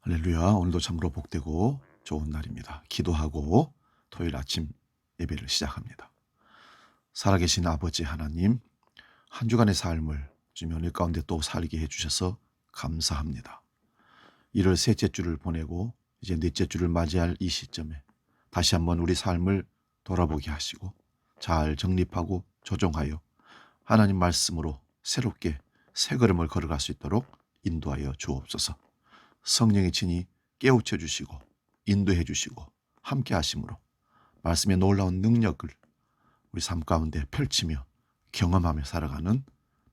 할렐루야. 오늘도 참으로 복되고 좋은 날입니다. 기도하고 토요일 아침 예배를 시작합니다. 살아계신 아버지 하나님, 한 주간의 삶을 주님 은혜 가운데 또 살게 해주셔서 감사합니다. 1월 셋째 주를 보내고 이제 넷째 주를 맞이할 이 시점에 다시 한번 우리 삶을 돌아보게 하시고 잘 정립하고 조정하여 하나님 말씀으로 새롭게 새 걸음을 걸어갈 수 있도록 인도하여 주옵소서. 성령의 친히 깨우쳐 주시고 인도해 주시고 함께 하심으로 말씀의 놀라운 능력을 우리 삶 가운데 펼치며 경험하며 살아가는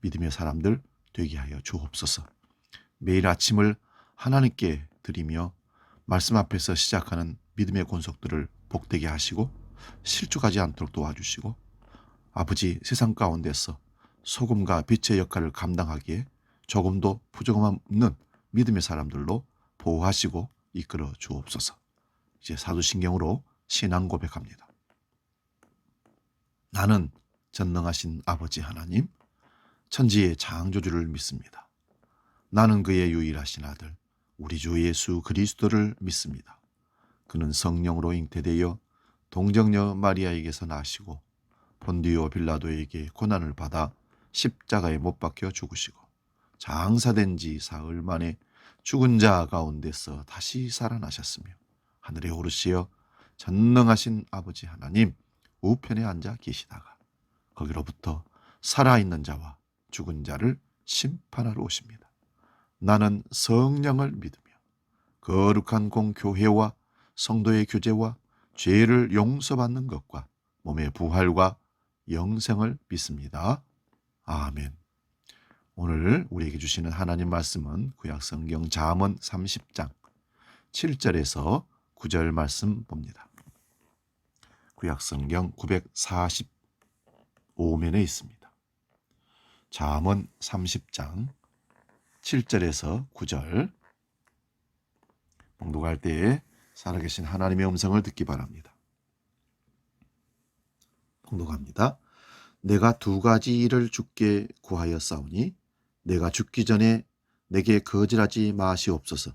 믿음의 사람들 되게 하여 주옵소서. 매일 아침을 하나님께 드리며 말씀 앞에서 시작하는 믿음의 권속들을 복되게 하시고 실족하지 않도록 도와주시고 아버지 세상 가운데서 소금과 빛의 역할을 감당하기에 조금도 부족함 없는 믿음의 사람들로 보호하시고 이끌어 주옵소서. 이제 사도신경으로 신앙 고백합니다. 나는 전능하신 아버지 하나님, 천지의 창조주를 믿습니다. 나는 그의 유일하신 아들, 우리 주 예수 그리스도를 믿습니다. 그는 성령으로 잉태되어 동정녀 마리아에게서 나시고 본디오 빌라도에게 고난을 받아 십자가에 못 박혀 죽으시고 장사된 지 사흘 만에 죽은 자 가운데서 다시 살아나셨으며 하늘에 오르시어 전능하신 아버지 하나님 우편에 앉아 계시다가 거기로부터 살아있는 자와 죽은 자를 심판하러 오십니다. 나는 성령을 믿으며 거룩한 공교회와 성도의 교제와 죄를 용서받는 것과 몸의 부활과 영생을 믿습니다. 아멘. 오늘 우리에게 주시는 하나님 말씀은 구약성경 잠언 30장 7절에서 9절 말씀 봅니다. 구약성경 945면에 있습니다. 잠언 30장 7절에서 9절 봉독할 때에 살아계신 하나님의 음성을 듣기 바랍니다. 봉독합니다. 내가 두 가지 일을 주께 구하였사오니 내가 죽기 전에 내게 거절하지 마시옵소서.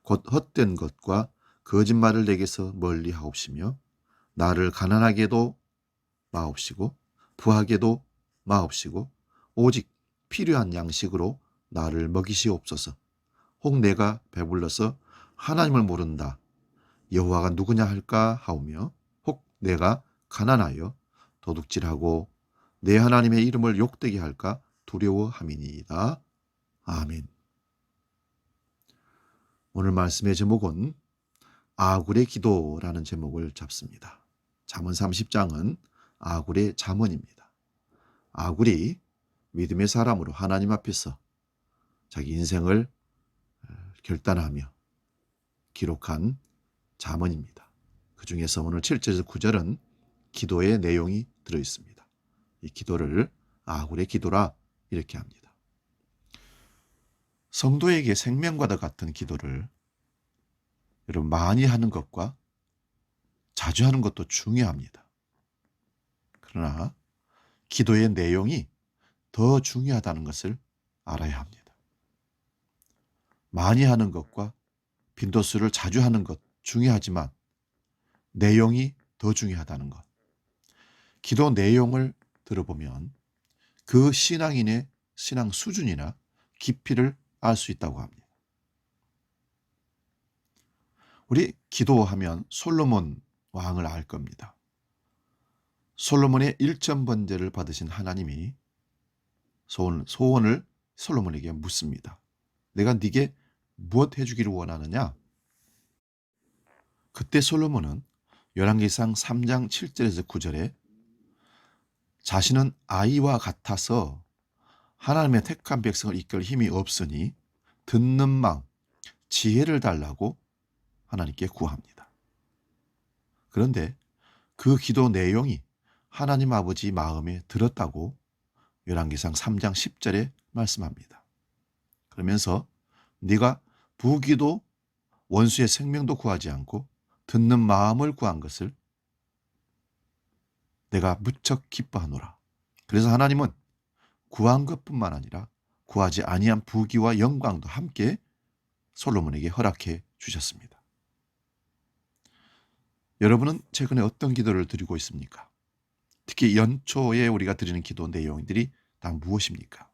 곧 헛된 것과 거짓말을 내게서 멀리 하옵시며 나를 가난하게도 마옵시고 부하게도 마옵시고 오직 필요한 양식으로 나를 먹이시옵소서. 혹 내가 배불러서 하나님을 모른다 여호와가 누구냐 할까 하오며 혹 내가 가난하여 도둑질하고 내 하나님의 이름을 욕되게 할까 두려워함이니이다. 아멘. 오늘 말씀의 제목은 아굴의 기도라는 제목을 잡습니다. 잠언 30장은 아굴의 잠언입니다. 아굴이 믿음의 사람으로 하나님 앞에서 자기 인생을 결단하며 기록한 잠언입니다. 그 중에서 오늘 7절에서 9절은 기도의 내용이 들어있습니다. 이 기도를 아굴의 기도라 이렇게 합니다. 성도에게 생명과도 같은 기도를 여러분 많이 하는 것과 자주 하는 것도 중요합니다. 그러나 기도의 내용이 더 중요하다는 것을 알아야 합니다. 많이 하는 것과 빈도수를 자주 하는 것 중요하지만 내용이 더 중요하다는 것. 기도 내용을 들어보면 그 신앙인의 신앙 수준이나 깊이를 알 수 있다고 합니다. 우리 기도하면 솔로몬 왕을 알 겁니다. 솔로몬의 1점 번제를 받으신 하나님이 소원을 솔로몬에게 묻습니다. 내가 네게 무엇 해주기를 원하느냐? 그때 솔로몬은 열왕기상 3장 7절에서 9절에 자신은 아이와 같아서 하나님의 택한 백성을 이끌 힘이 없으니 듣는 마음, 지혜를 달라고 하나님께 구합니다. 그런데 그 기도 내용이 하나님 아버지 마음에 들었다고 열왕기상 3장 10절에 말씀합니다. 그러면서 네가 부귀도 원수의 생명도 구하지 않고 듣는 마음을 구한 것을 내가 무척 기뻐하노라. 그래서 하나님은 구한 것뿐만 아니라 구하지 아니한 부귀와 영광도 함께 솔로몬에게 허락해 주셨습니다. 여러분은 최근에 어떤 기도를 드리고 있습니까? 특히 연초에 우리가 드리는 기도 내용들이 다 무엇입니까?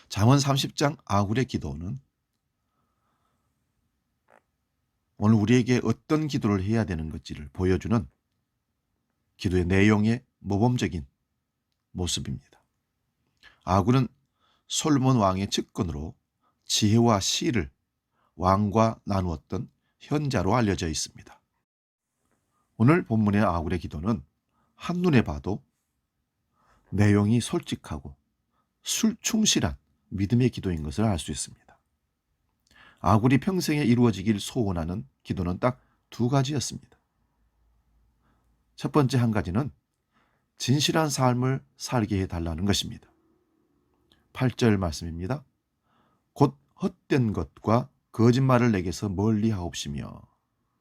잠언 30장 아굴의 기도는 오늘 우리에게 어떤 기도를 해야 되는 것지를 보여주는 기도의 내용의 모범적인 모습입니다. 아굴은 솔로몬 왕의 측근으로 지혜와 시를 왕과 나누었던 현자로 알려져 있습니다. 오늘 본문의 아굴의 기도는 한눈에 봐도 내용이 솔직하고 충실한 믿음의 기도인 것을 알 수 있습니다. 아굴이 평생에 이루어지길 소원하는 기도는 딱 두 가지였습니다. 첫 번째 한 가지는 진실한 삶을 살게 해달라는 것입니다. 8절 말씀입니다. 곧 헛된 것과 거짓말을 내게서 멀리하옵시며,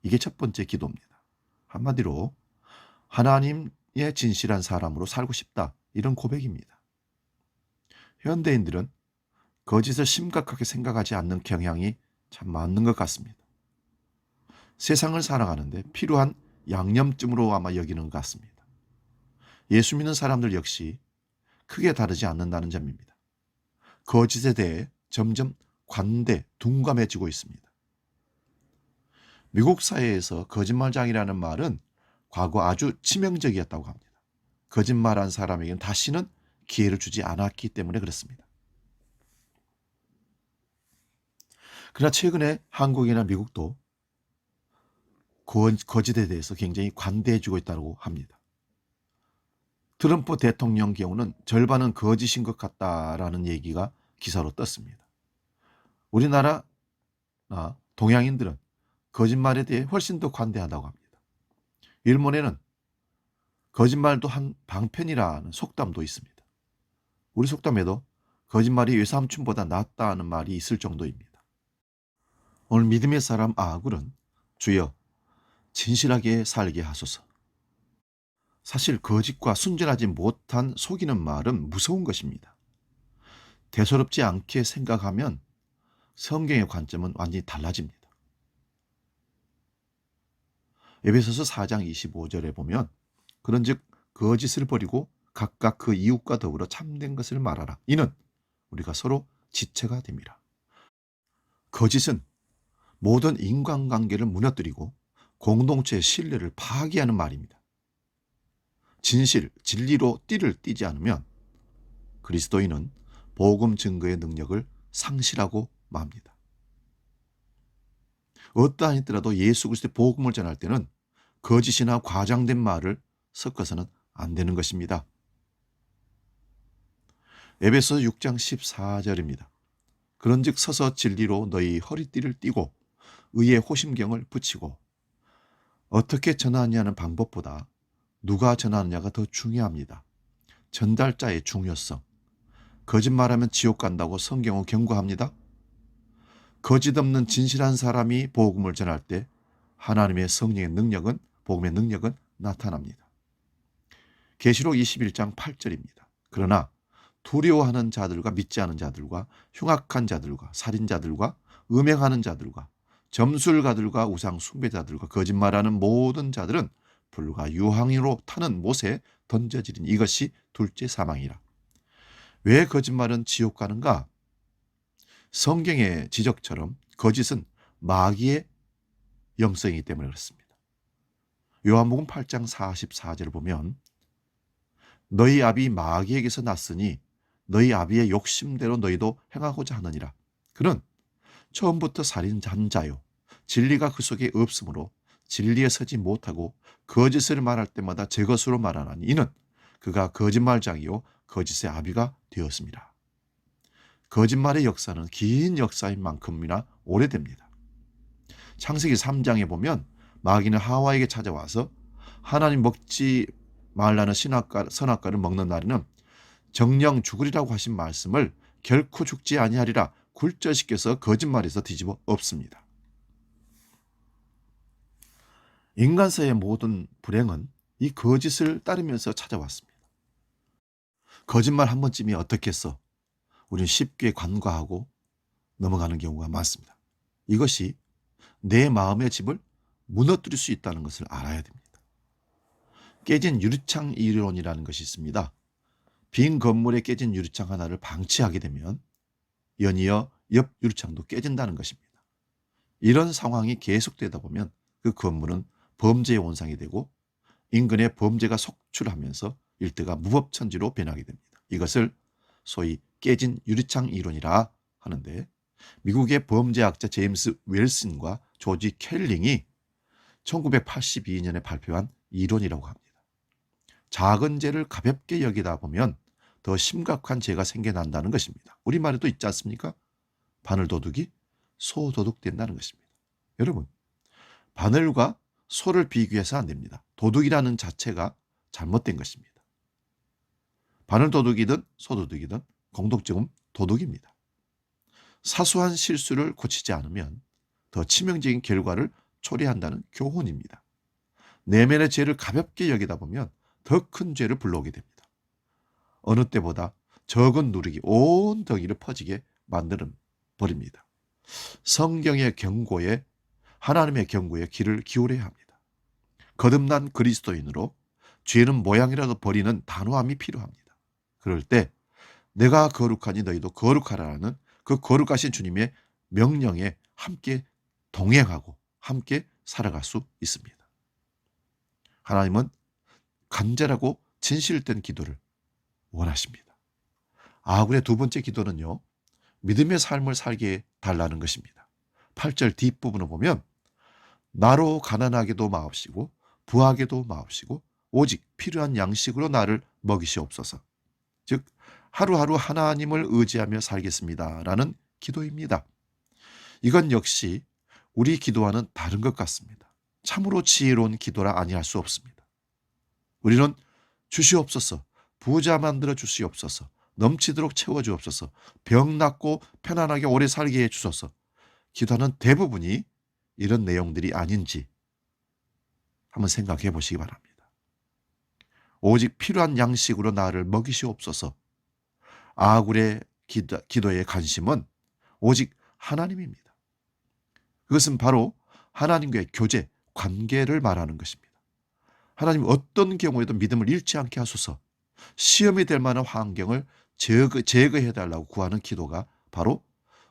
이게 첫 번째 기도입니다. 한마디로 하나님의 진실한 사람으로 살고 싶다, 이런 고백입니다. 현대인들은 거짓을 심각하게 생각하지 않는 경향이 참 많은 것 같습니다. 세상을 살아가는데 필요한 양념쯤으로 아마 여기는 것 같습니다. 예수 믿는 사람들 역시 크게 다르지 않는다는 점입니다. 거짓에 대해 점점 둔감해지고 있습니다. 미국 사회에서 거짓말장이라는 말은 과거 아주 치명적이었다고 합니다. 거짓말한 사람에게는 다시는 기회를 주지 않았기 때문에 그렇습니다. 그러나 최근에 한국이나 미국도 거짓에 대해서 굉장히 관대해지고 있다고 합니다. 트럼프 대통령 경우는 절반은 거짓인 것 같다라는 얘기가 기사로 떴습니다. 우리나라 동양인들은 거짓말에 대해 훨씬 더 관대하다고 합니다. 일본에는 거짓말도 한 방편이라는 속담도 있습니다. 우리 속담에도 거짓말이 외삼촌보다 낫다는 말이 있을 정도입니다. 오늘 믿음의 사람 아굴은 주여 진실하게 살게 하소서. 사실 거짓과 순전하지 못한 속이는 말은 무서운 것입니다. 대수롭지 않게 생각하면 성경의 관점은 완전히 달라집니다. 에베소서 4장 25절에 보면 그런즉 거짓을 버리고 각각 그 이웃과 더불어 참된 것을 말하라. 이는 우리가 서로 지체가 됨이라. 거짓은 모든 인간관계를 무너뜨리고 공동체의 신뢰를 파괴하는 말입니다. 진리로 띠를 띠지 않으면 그리스도인은 복음 증거의 능력을 상실하고 맙니다. 어떠하니더라도 예수 그리스도의 복음을 전할 때는 거짓이나 과장된 말을 섞어서는 안 되는 것입니다. 에베소서 6장 14절입니다. 그런즉 서서 진리로 너희 허리띠를 띠고 의의 호심경을 붙이고. 어떻게 전하느냐는 방법보다 누가 전하느냐가 더 중요합니다. 전달자의 중요성. 거짓말하면 지옥 간다고 성경은 경고합니다. 거짓 없는 진실한 사람이 복음을 전할 때 하나님의 성령의 능력은, 복음의 능력은 나타납니다. 계시록 21장 8절입니다. 그러나 두려워하는 자들과 믿지 않은 자들과 흉악한 자들과 살인자들과 음행하는 자들과 점술가들과 우상 숭배자들과 거짓말하는 모든 자들은 불과 유황으로 타는 못에 던져지린 이것이 둘째 사망이라. 왜 거짓말은 지옥 가는가? 성경의 지적처럼 거짓은 마귀의 영성이기 때문에 그렇습니다. 요한복음 8장 44절을 보면 너희 아비 마귀에게서 났으니 너희 아비의 욕심대로 너희도 행하고자 하느니라. 그는 처음부터 살인자요 진리가 그 속에 없으므로 진리에 서지 못하고 거짓을 말할 때마다 제 것으로 말하나니 이는 그가 거짓말장이요 거짓의 아비가 되었습니다. 거짓말의 역사는 긴 역사인 만큼이나 오래됩니다. 창세기 3장에 보면 마귀는 하와에게 찾아와서 하나님 먹지 말라는 선악과를 먹는 날에는 정령 죽으리라고 하신 말씀을 결코 죽지 아니하리라 굴절시켜서 거짓말에서 뒤집어 엎습니다. 인간사의 모든 불행은 이 거짓을 따르면서 찾아왔습니다. 거짓말 한 번쯤이 어떻겠어? 우리는 쉽게 간과하고 넘어가는 경우가 많습니다. 이것이 내 마음의 집을 무너뜨릴 수 있다는 것을 알아야 됩니다. 깨진 유리창 이론이라는 것이 있습니다. 빈 건물에 깨진 유리창 하나를 방치하게 되면 연이어 옆 유리창도 깨진다는 것입니다. 이런 상황이 계속되다 보면 그 건물은 범죄의 온상이 되고 인근에 범죄가 속출하면서 일대가 무법천지로 변하게 됩니다. 이것을 소위 깨진 유리창 이론이라 하는데, 미국의 범죄학자 제임스 웰슨과 조지 켈링이 1982년에 발표한 이론이라고 합니다. 작은 죄를 가볍게 여기다 보면 더 심각한 죄가 생겨난다는 것입니다. 우리말에도 있지 않습니까? 바늘도둑이 소도둑 된다는 것입니다. 여러분, 바늘과 소를 비교해서 안 됩니다. 도둑이라는 자체가 잘못된 것입니다. 바늘도둑이든 소도둑이든 공통점은 도둑입니다. 사소한 실수를 고치지 않으면 더 치명적인 결과를 초래한다는 교훈입니다. 내면의 죄를 가볍게 여기다 보면 더 큰 죄를 불러오게 됩니다. 어느 때보다 적은 누룩이 온 덩이를 퍼지게 만들어 버립니다. 성경의 경고에, 하나님의 경고에 귀를 기울여야 합니다. 거듭난 그리스도인으로 죄는 모양이라도 버리는 단호함이 필요합니다. 그럴 때 내가 거룩하니 너희도 거룩하라는 그 거룩하신 주님의 명령에 함께 동행하고 함께 살아갈 수 있습니다. 하나님은 간절하고 진실된 기도를 원하십니다. 아굴의 두 번째 기도는요, 믿음의 삶을 살게 달라는 것입니다. 8절 뒷부분을 보면 나로 가난하게도 마옵시고 부하게도 마옵시고 오직 필요한 양식으로 나를 먹이시옵소서. 즉 하루하루 하나님을 의지하며 살겠습니다 라는 기도입니다. 이건 역시 우리 기도와는 다른 것 같습니다. 참으로 지혜로운 기도라 아니할 수 없습니다. 우리는 주시옵소서, 부자 만들어 주시옵소서, 넘치도록 채워주옵소서, 병 낫고 편안하게 오래 살게 해주소서, 기도하는 대부분이 이런 내용들이 아닌지 한번 생각해 보시기 바랍니다. 오직 필요한 양식으로 나를 먹이시옵소서. 아굴의 기도의 관심은 오직 하나님입니다. 그것은 바로 하나님과의 교제, 관계를 말하는 것입니다. 하나님 어떤 경우에도 믿음을 잃지 않게 하소서, 시험이 될 만한 환경을 제거해달라고 구하는 기도가 바로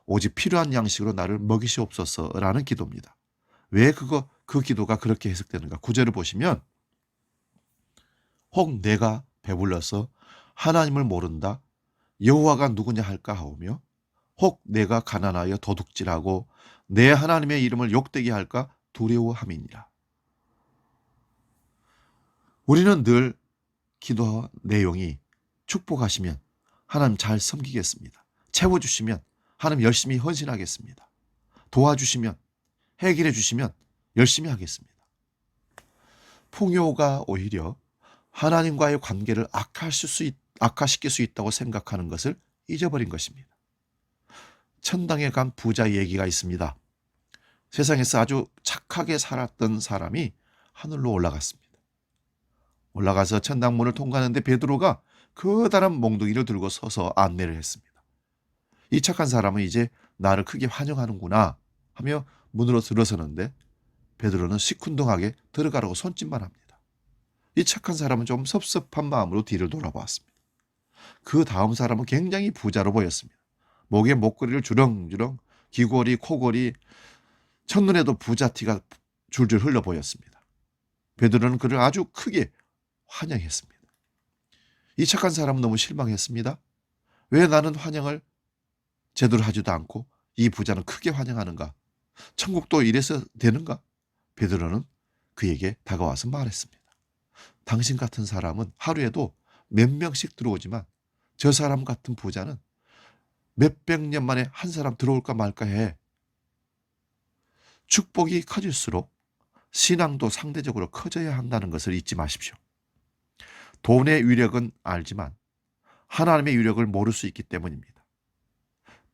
오직 필요한 양식으로 나를 먹이시옵소서라는 기도입니다. 왜 그 기도가 그렇게 해석되는가? 9절을 보시면 혹 내가 배불러서 하나님을 모른다 여호와가 누구냐 할까 하오며 혹 내가 가난하여 도둑질하고 내 하나님의 이름을 욕되게 할까 두려워함이니라. 우리는 늘 기도 내용이 축복하시면 하나님 잘 섬기겠습니다. 채워주시면 하나님 열심히 헌신하겠습니다. 도와주시면, 해결해 주시면 열심히 하겠습니다. 풍요가 오히려 하나님과의 관계를 악화시킬 수 있다고 생각하는 것을 잊어버린 것입니다. 천당에 간 부자 얘기가 있습니다. 세상에서 아주 착하게 살았던 사람이 하늘로 올라갔습니다. 올라가서 천당문을 통과하는데 베드로가 커다란 몽둥이를 들고 서서 안내를 했습니다. 이 착한 사람은 이제 나를 크게 환영하는구나 하며 문으로 들어서는데 베드로는 시큰둥하게 들어가라고 손짓만 합니다. 이 착한 사람은 좀 섭섭한 마음으로 뒤를 돌아보았습니다. 그 다음 사람은 굉장히 부자로 보였습니다. 목에 목걸이를 주렁주렁, 귀걸이, 코걸이, 첫눈에도 부자티가 줄줄 흘러 보였습니다. 베드로는 그를 아주 크게 환영했습니다. 이 착한 사람은 너무 실망했습니다. 왜 나는 환영을 제대로 하지도 않고 이 부자는 크게 환영하는가? 천국도 이래서 되는가? 베드로는 그에게 다가와서 말했습니다. 당신 같은 사람은 하루에도 몇 명씩 들어오지만 저 사람 같은 부자는 몇백 년 만에 한 사람 들어올까 말까 해. 축복이 커질수록 신앙도 상대적으로 커져야 한다는 것을 잊지 마십시오. 돈의 위력은 알지만 하나님의 위력을 모를 수 있기 때문입니다.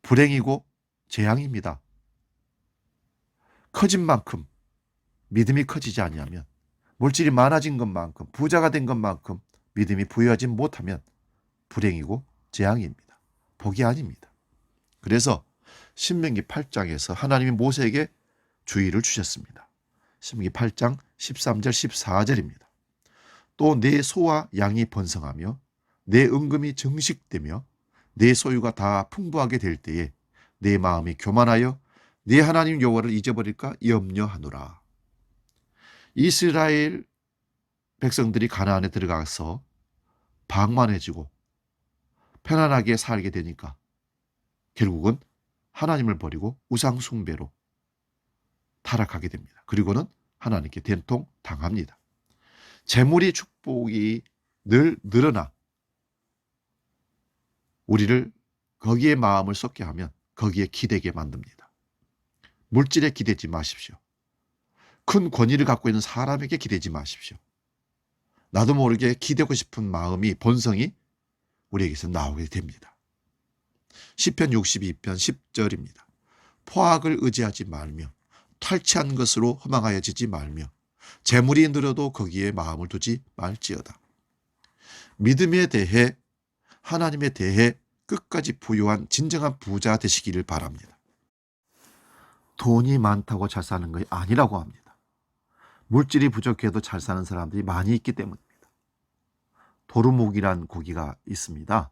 불행이고 재앙입니다. 커진 만큼 믿음이 커지지 아니하면, 물질이 많아진 것만큼, 부자가 된 것만큼 믿음이 부여하지 못하면 불행이고 재앙입니다. 복이 아닙니다. 그래서 신명기 8장에서 하나님이 모세에게 주의를 주셨습니다. 신명기 8장 13절 14절입니다. 또 내 소와 양이 번성하며 내 은금이 증식되며 내 소유가 다 풍부하게 될 때에 내 마음이 교만하여 네 하나님 여호와를 잊어버릴까 염려하노라. 이스라엘 백성들이 가나안에 들어가서 방만해지고 편안하게 살게 되니까 결국은 하나님을 버리고 우상 숭배로 타락하게 됩니다. 그리고는 하나님께 된통당합니다. 재물이 축복이 늘 늘어나 우리를 거기에 마음을 쏟게 하면 거기에 기대게 만듭니다. 물질에 기대지 마십시오. 큰 권위를 갖고 있는 사람에게 기대지 마십시오. 나도 모르게 기대고 싶은 마음이 본성이 우리에게서 나오게 됩니다. 시편 62편 10절입니다. 포악을 의지하지 말며 탈취한 것으로 허망하여지지 말며 재물이 늘어도 거기에 마음을 두지 말지어다. 믿음에 대해 하나님에 대해 끝까지 부유한 진정한 부자 되시기를 바랍니다. 돈이 많다고 잘 사는 것이 아니라고 합니다. 물질이 부족해도 잘 사는 사람들이 많이 있기 때문입니다. 도루묵이란 고기가 있습니다.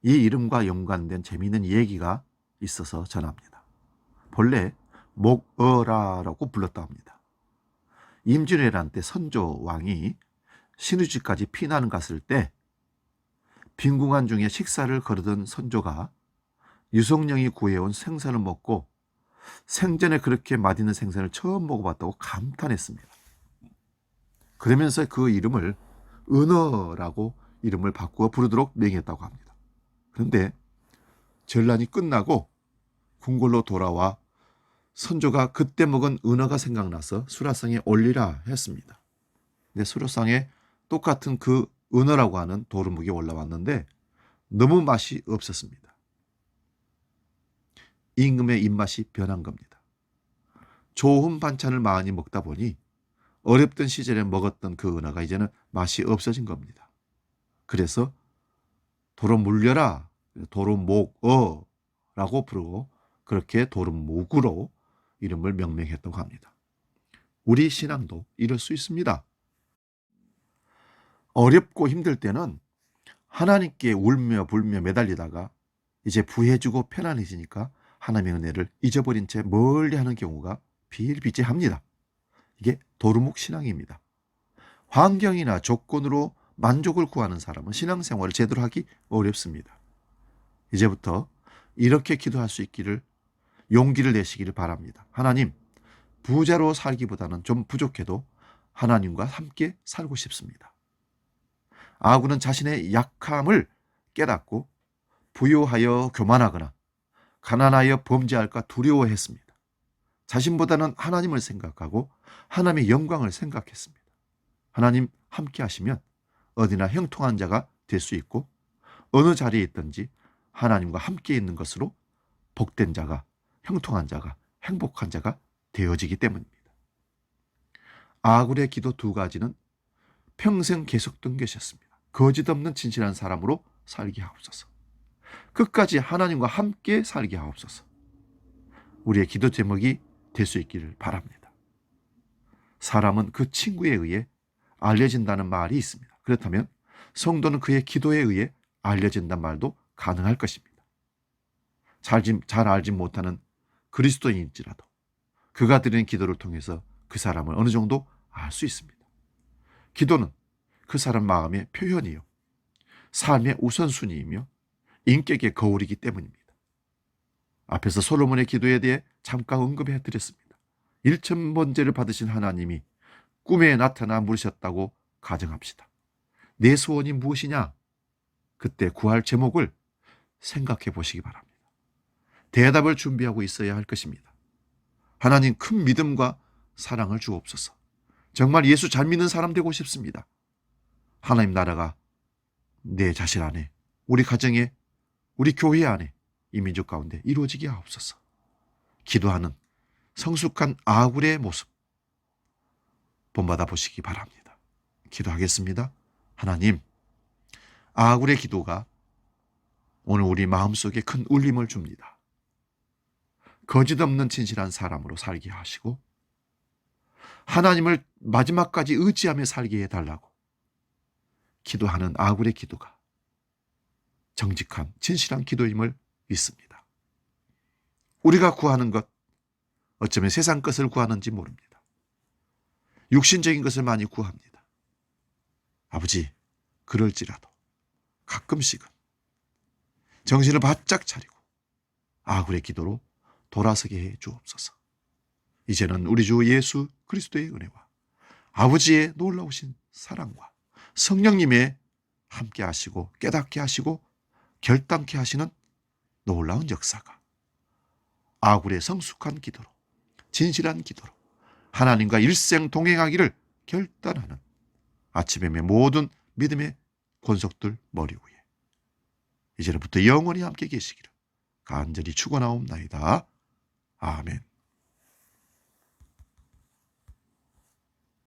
이 이름과 연관된 재미있는 얘기가 있어서 전합니다. 본래 목어라라고 불렀다 합니다. 임진왜란 때 선조 왕이 신의주까지 피난을 갔을 때 빈궁한 중에 식사를 거르던 선조가 유성령이 구해온 생선을 먹고 생전에 그렇게 맛있는 생선을 처음 먹어봤다고 감탄했습니다. 그러면서 그 이름을 은어라고 이름을 바꾸어 부르도록 명했다고 합니다. 그런데 전란이 끝나고 궁궐로 돌아와 선조가 그때 먹은 은어가 생각나서 수라상에 올리라 했습니다. 근데 수라상에 똑같은 그 은어라고 하는 도루묵이 올라왔는데 너무 맛이 없었습니다. 임금의 입맛이 변한 겁니다. 좋은 반찬을 많이 먹다 보니 어렵던 시절에 먹었던 그 은어가 이제는 맛이 없어진 겁니다. 그래서 도로 물려라, 도루묵어라고 부르고 그렇게 도루묵으로 이름을 명명했다고 합니다. 우리 신앙도 이럴 수 있습니다. 어렵고 힘들 때는 하나님께 울며 불며 매달리다가 이제 부해지고 편안해지니까 하나님의 은혜를 잊어버린 채 멀리하는 경우가 비일비재합니다. 이게 도루묵 신앙입니다. 환경이나 조건으로 만족을 구하는 사람은 신앙생활을 제대로 하기 어렵습니다. 이제부터 이렇게 기도할 수 있기를 용기를 내시기를 바랍니다. 하나님, 부자로 살기보다는 좀 부족해도 하나님과 함께 살고 싶습니다. 아군은 자신의 약함을 깨닫고 부요하여 교만하거나 가난하여 범죄할까 두려워했습니다. 자신보다는 하나님을 생각하고 하나님의 영광을 생각했습니다. 하나님 함께 하시면 어디나 형통한 자가 될 수 있고 어느 자리에 있든지 하나님과 함께 있는 것으로 복된 자가, 형통한 자가, 행복한 자가 되어지기 때문입니다. 아굴의 기도 두 가지는 평생 계속된 것이었습니다. 거짓 없는 진실한 사람으로 살게 하옵소서. 끝까지 하나님과 함께 살게 하옵소서. 우리의 기도 제목이 될 수 있기를 바랍니다. 사람은 그 친구에 의해 알려진다는 말이 있습니다. 그렇다면 성도는 그의 기도에 의해 알려진다는 말도 가능할 것입니다. 잘 알지 못하는 그리스도인일지라도 그가 드리는 기도를 통해서 그 사람을 어느 정도 알 수 있습니다. 기도는 그 사람 마음의 표현이요, 삶의 우선순위이며 인격의 거울이기 때문입니다. 앞에서 솔로몬의 기도에 대해 잠깐 언급해 드렸습니다. 1,000번제를 받으신 하나님이 꿈에 나타나 물으셨다고 가정합시다. 내 소원이 무엇이냐? 그때 구할 제목을 생각해 보시기 바랍니다. 대답을 준비하고 있어야 할 것입니다. 하나님, 큰 믿음과 사랑을 주옵소서. 정말 예수 잘 믿는 사람 되고 싶습니다. 하나님 나라가 내 자신 안에, 우리 가정에, 우리 교회 안에, 이 민족 가운데 이루어지게 하옵소서. 기도하는 성숙한 아굴의 모습 본받아 보시기 바랍니다. 기도하겠습니다. 하나님, 아굴의 기도가 오늘 우리 마음속에 큰 울림을 줍니다. 거짓 없는 진실한 사람으로 살게 하시고 하나님을 마지막까지 의지하며 살게 해달라고 기도하는 아굴의 기도가 정직한 진실한 기도임을 믿습니다. 우리가 구하는 것 어쩌면 세상 것을 구하는지 모릅니다. 육신적인 것을 많이 구합니다. 아버지, 그럴지라도 가끔씩은 정신을 바짝 차리고 아굴의 기도로 돌아서게 해 주옵소서. 이제는 우리 주 예수 그리스도의 은혜와 아버지의 놀라우신 사랑과 성령님의 함께 하시고 깨닫게 하시고 결단케 하시는 놀라운 역사가 아굴의 성숙한 기도로 진실한 기도로 하나님과 일생 동행하기를 결단하는 아침의 모든 믿음의 권속들 머리 위에 이제부터 영원히 함께 계시기를 간절히 축원하옵나이다. 아멘.